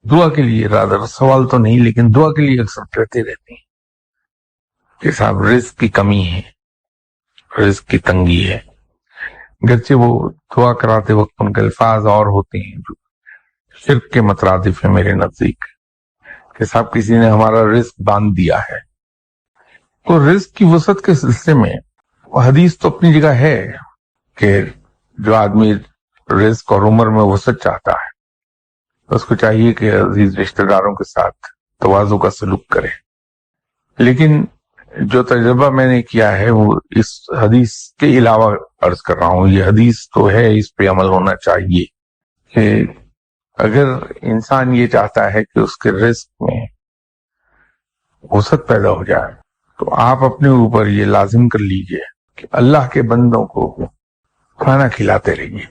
दुआ के लिए, रादर सवाल तो नहीं लेकिन दुआ के लिए अक्सर कहते रहते हैं कि साहब रिस्क की कमी है, रिस्क की तंगी है। गरचे वो दुआ कराते वक्त उनके अल्फाज और होते हैं जो शिर्क के मतरादिफ है मेरे नजदीक, कि साहब किसी ने हमारा रिस्क बांध दिया है। तो रिस्क की वसत के सिलसिले में हदीस तो अपनी जगह है कि जो आदमी रिस्क और उम्र में वसत चाहता है उसको चाहिए कि अजीज रिश्तेदारों के साथ तवाज़ु का सलूक करे। लेकिन जो तजुर्बा मैंने किया है वो इस हदीस के अलावा अर्ज कर रहा हूं। ये हदीस तो है, इस पे अमल होना चाहिए कि अगर इंसान ये चाहता है कि उसके रिस्क में वसत पैदा हो जाए तो आप अपने ऊपर ये लाजिम कर लीजिए कि अल्लाह के बंदों को खाना खिलाते रहिए।